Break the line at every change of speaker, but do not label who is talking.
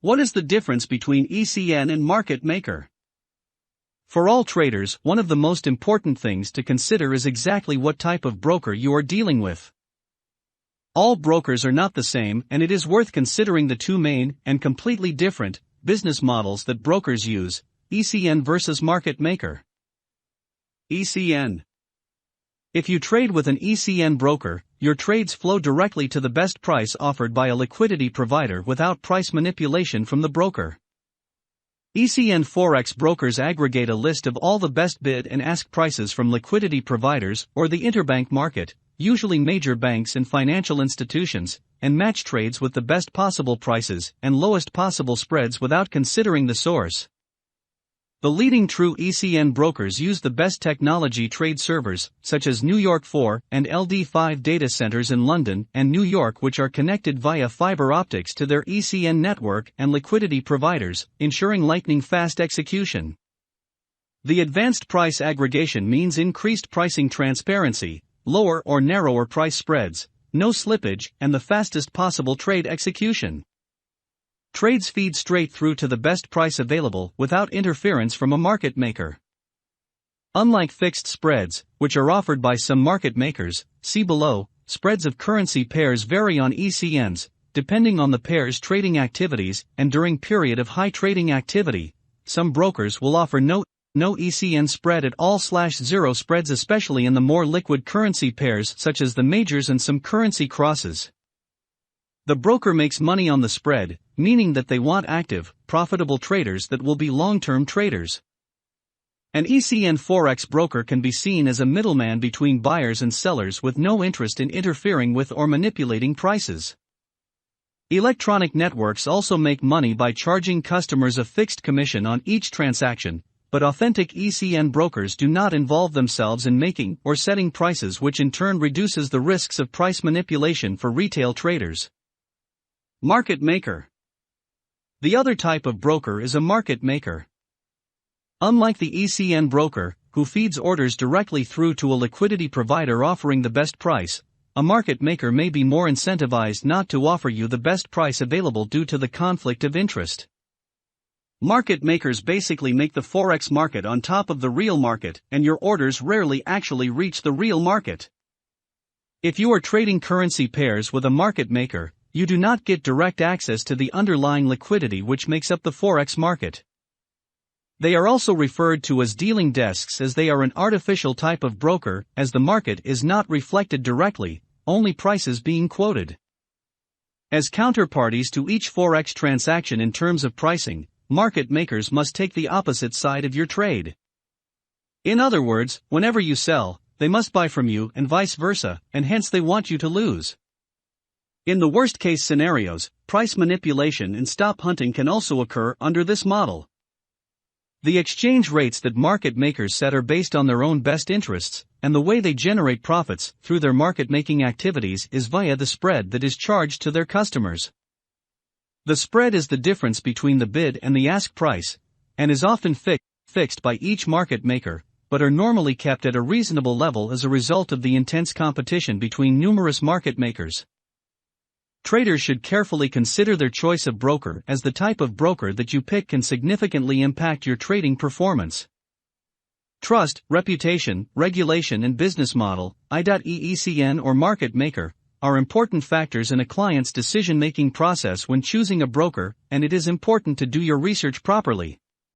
What is the difference between ECN and Market Maker? For all traders, one of the most important things to consider is exactly what type of broker you are dealing with. All brokers are not the same, and it is worth considering the two main and completely different business models that brokers use: ECN versus Market Maker. ECN. If you trade with an ECN broker, your trades flow directly to the best price offered by a liquidity provider without price manipulation from the broker. ECN forex brokers aggregate a list of all the best bid and ask prices from liquidity providers or the interbank market, usually major banks and financial institutions, and match trades with the best possible prices and lowest possible spreads without considering the source. The leading true ECN brokers use the best technology trade servers, such as NY4 and LD5 data centers in London and New York, which are connected via fibre optics to their ECN network and liquidity providers, ensuring lightning-fast execution. The advanced price aggregation means increased pricing transparency, lower or narrower price spreads, no slippage, and the fastest possible trade execution. Trades feed straight through to the best price available without interference from a market maker. Unlike fixed spreads, which are offered by some market makers, see below, spreads of currency pairs vary on ECNs, depending on the pair's trading activities, and during period of high trading activity, some brokers will offer no ECN spread at all/0 spreads, especially in the more liquid currency pairs such as the majors and some currency crosses. The broker makes money on the spread, meaning that they want active, profitable traders that will be long-term traders. An ECN forex broker can be seen as a middleman between buyers and sellers with no interest in interfering with or manipulating prices. Electronic networks also make money by charging customers a fixed commission on each transaction, but authentic ECN brokers do not involve themselves in making or setting prices, which in turn reduces the risks of price manipulation for retail traders. Market Maker. The other type of broker is a market maker. Unlike the ECN broker, who feeds orders directly through to a liquidity provider offering the best price, a market maker may be more incentivized not to offer you the best price available due to the conflict of interest. Market makers basically make the forex market on top of the real market, and your orders rarely actually reach the real market. If you are trading currency pairs with a market maker, you do not get direct access to the underlying liquidity which makes up the forex market. They are also referred to as dealing desks, as they are an artificial type of broker, as the market is not reflected directly, only prices being quoted. As counterparties to each forex transaction in terms of pricing, market makers must take the opposite side of your trade. In other words, whenever you sell, they must buy from you and vice versa, and hence they want you to lose. In the worst-case scenarios, price manipulation and stop hunting can also occur under this model. The exchange rates that market makers set are based on their own best interests, and the way they generate profits through their market-making activities is via the spread that is charged to their customers. The spread is the difference between the bid and the ask price, and is often fixed by each market maker, but are normally kept at a reasonable level as a result of the intense competition between numerous market makers. Traders should carefully consider their choice of broker, as the type of broker that you pick can significantly impact your trading performance. Trust, reputation, regulation and business model, ECN or market maker, are important factors in a client's decision-making process when choosing a broker, and it is important to do your research properly.